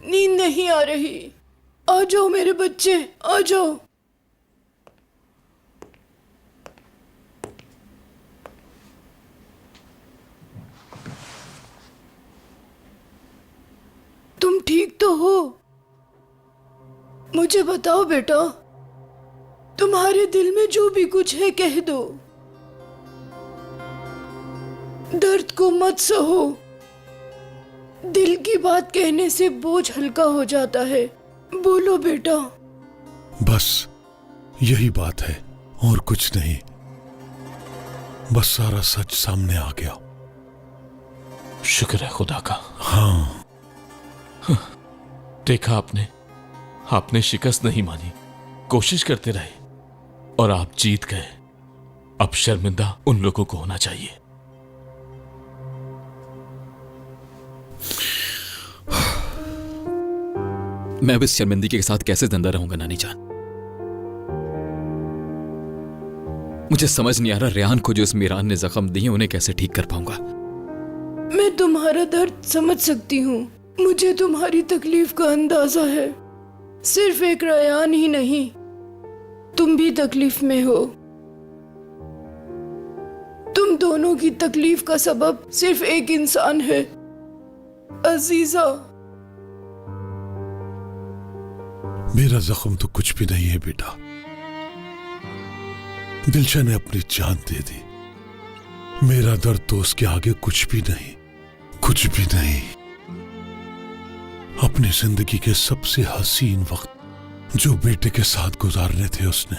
नींद नहीं आ रही। आ जाओ मेरे बच्चे, आ जाओ। तुम ठीक तो हो? मुझे बताओ बेटा, तुम्हारे दिल में जो भी कुछ है कह दो। दर्द को मत सहो। दिल की बात कहने से बोझ हल्का हो जाता है। बोलो बेटा। बस यही बात है और कुछ नहीं। बस सारा सच सामने आ गया। शुक्र है खुदा का। हाँ, देखा आपने शिकस्त नहीं मानी, कोशिश करते रहे और आप जीत गए। अब शर्मिंदा उन लोगों को होना चाहिए। मैं अब इस शर्मिंदगी के साथ कैसे जिंदा रहूंगा नानी जान। मुझे समझ नहीं आ रहा रेहान को जो इस मीरान ने जख्म दिए उन्हें कैसे ठीक कर पाऊंगा। मैं तुम्हारा दर्द समझ सकती हूँ। मुझे तुम्हारी तकलीफ का अंदाजा है। सिर्फ एक रेहान ही नहीं, तुम भी तकलीफ में हो। तुम दोनों की तकलीफ का सबब सिर्फ एक इंसान है, अजीजा। मेरा जख्म तो कुछ भी नहीं है बेटा। दिलशा ने अपनी जान दे दी। मेरा दर्द तो उसके आगे कुछ भी नहीं, कुछ भी नहीं। अपनी जिंदगी के सबसे हसीन वक्त जो बेटे के साथ गुजारने थे उसने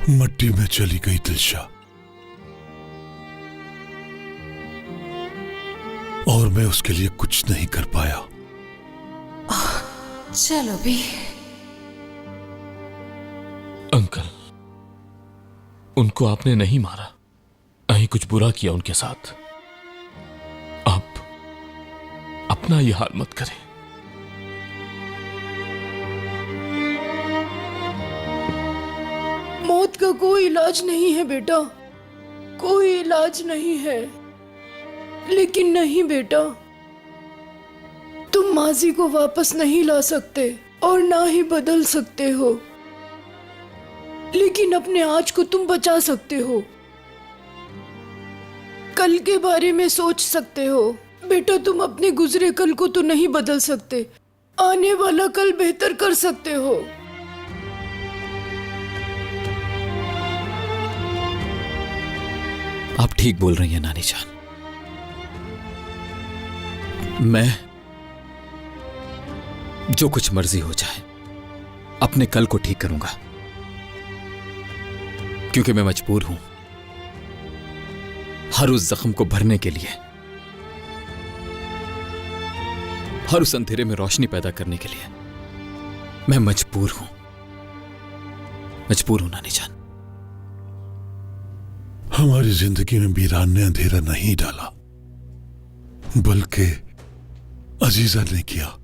मट्टी में चली गई दिलशा। और मैं उसके लिए कुछ नहीं कर पाया। चलो भी। अंकल, उनको आपने नहीं मारा, नहीं कुछ बुरा किया उनके साथ। आप अपना ये हाल मत करें। मौत का कोई इलाज नहीं है बेटा, कोई इलाज नहीं है। लेकिन नहीं बेटा, तुम माजी को वापस नहीं ला सकते और ना ही बदल सकते हो। लेकिन अपने आज को तुम बचा सकते हो। कल के बारे में सोच सकते हो। बेटा, तुम अपने गुजरे कल को तो नहीं बदल सकते, आने वाला कल बेहतर कर सकते हो। आप ठीक बोल रही हैं नानी जान। मैं जो कुछ मर्जी हो जाए अपने कल को ठीक करूंगा, क्योंकि मैं मजबूर हूं हर उस जख्म को भरने के लिए, हर उस अंधेरे में रोशनी पैदा करने के लिए। मैं मजबूर हूं नानी जान। हमारी जिंदगी में मीरान ने अंधेरा नहीं डाला, बल्कि अजीजा ने किया।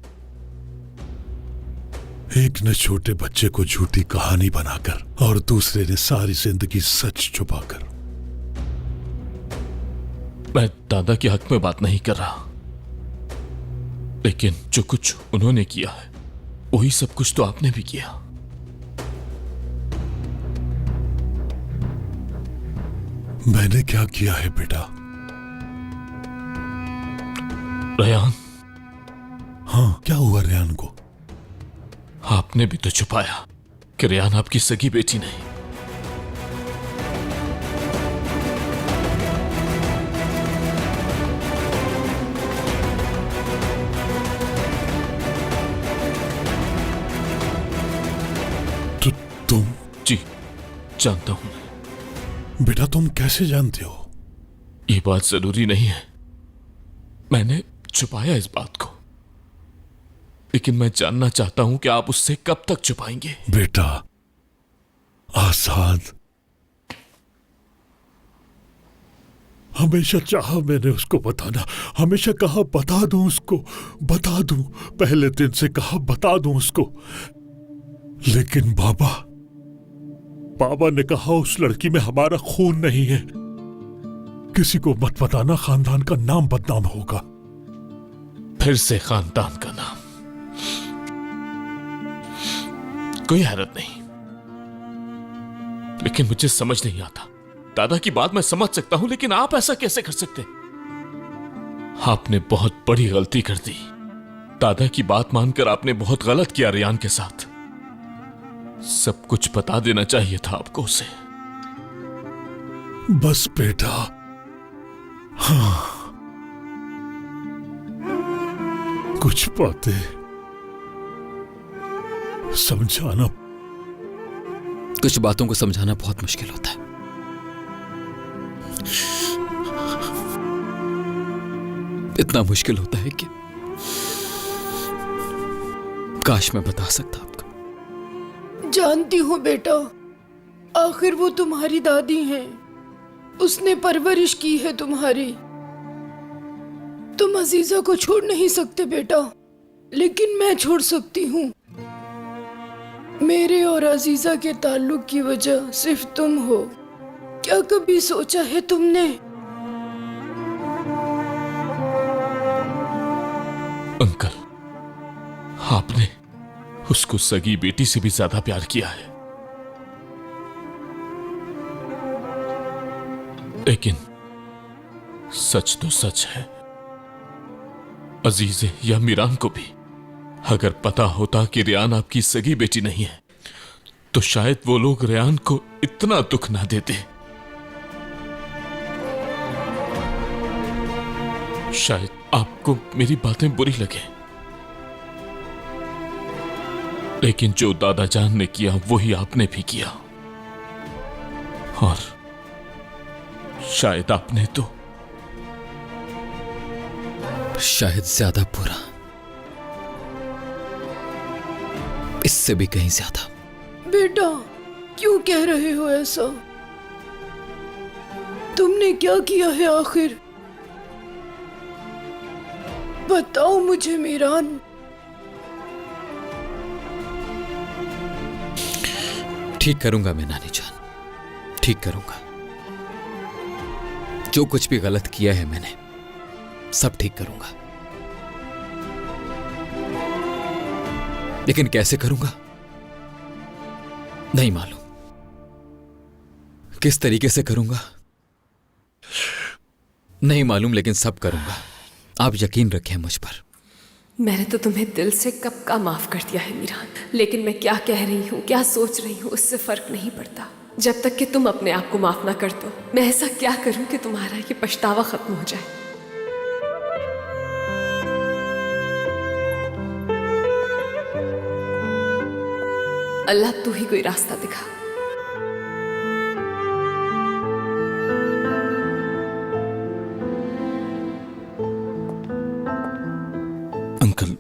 एक ने छोटे बच्चे को झूठी कहानी बनाकर और दूसरे ने सारी जिंदगी सच छुपाकर। मैं दादा के हक में बात नहीं कर रहा, लेकिन जो कुछ उन्होंने किया है वही सब कुछ तो आपने भी किया। मैंने क्या किया है बेटा? रेहान, हाँ, क्या हुआ रेहान को? आपने भी तो छुपाया कि रेहान आपकी सगी बेटी नहीं। तो तुम? जी, जानता हूं। बेटा, तुम कैसे जानते हो? ये बात जरूरी नहीं है। मैंने छुपाया इस बात को, लेकिन मैं जानना चाहता हूं कि आप उससे कब तक छुपाएंगे। बेटा, आजाद हमेशा चाहा मैंने उसको बताना, हमेशा कहा बता दूं उसको, बता दूं, पहले दिन से कहा बता दूं उसको। लेकिन बाबा ने कहा उस लड़की में हमारा खून नहीं है, किसी को मत बताना, खानदान का नाम बदनाम होगा। फिर से खानदान का नाम। कोई हैरत नहीं, लेकिन मुझे समझ नहीं आता। दादा की बात मैं समझ सकता हूं, लेकिन आप ऐसा कैसे कर सकते? आपने बहुत बड़ी गलती कर दी। दादा की बात मानकर आपने बहुत गलत किया रेयान के साथ। सब कुछ बता देना चाहिए था आपको उसे। बस बेटा, हाँ, कुछ बातें समझाना, कुछ बातों को समझाना बहुत मुश्किल होता है। इतना मुश्किल होता है कि काश मैं बता सकता आपको। जानती हूँ बेटा, आखिर वो तुम्हारी दादी हैं। उसने परवरिश की है तुम्हारी। तुम अजीजा को छोड़ नहीं सकते बेटा, लेकिन मैं छोड़ सकती हूँ। मेरे और अजीजा के ताल्लुक की वजह सिर्फ तुम हो। क्या कभी सोचा है तुमने? अंकल, आपने उसको सगी बेटी से भी ज्यादा प्यार किया है, लेकिन सच तो सच है। अजीजे या मीरान को भी अगर पता होता कि रेयान आपकी सगी बेटी नहीं है, तो शायद वो लोग रेयान को इतना दुख ना देते। शायद आपको मेरी बातें बुरी लगे, लेकिन जो दादा जान ने किया वही आपने भी किया। और शायद आपने तो शायद ज्यादा बुरा, इससे भी कहीं ज्यादा। बेटा, क्यों कह रहे हो ऐसा? तुमने क्या किया है आखिर? बताओ मुझे मीरान। ठीक करूंगा मैं नानी जान, ठीक करूंगा। जो कुछ भी गलत किया है मैंने, सब ठीक करूंगा। लेकिन कैसे करूंगा नहीं मालूम। किस तरीके से करूंगा नहीं मालूम, लेकिन सब करूंगा। आप यकीन रखें मुझ पर। मैंने तो तुम्हें दिल से कब का माफ कर दिया है मीरान, लेकिन मैं क्या कह रही हूँ, क्या सोच रही हूँ, उससे फर्क नहीं पड़ता जब तक कि तुम अपने आप को माफ ना कर दो। मैं ऐसा क्या करूं कि तुम्हारा ये पछतावा खत्म हो जाए? अल्लाह तू ही कोई रास्ता दिखा। अंकल,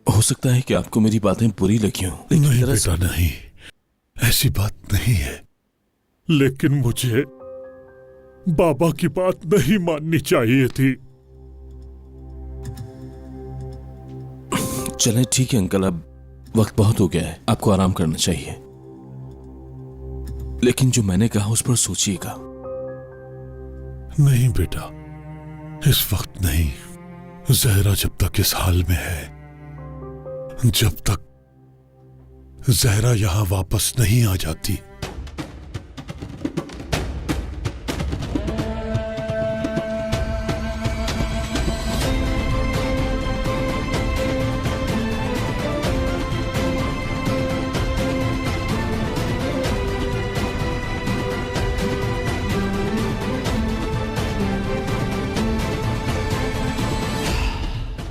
हो सकता है कि आपको मेरी बातें बुरी लगी हों, लेकिन नहीं बेटा, नहीं, ऐसी बात नहीं है। लेकिन मुझे बाबा की बात नहीं माननी चाहिए थी। चलें ठीक है अंकल, अब वक्त बहुत हो गया है, आपको आराम करना चाहिए। लेकिन जो मैंने कहा उस पर सोचिएगा। नहीं बेटा, इस वक्त नहीं। जहरा जब तक इस हाल में है, जब तक जहरा यहां वापस नहीं आ जाती,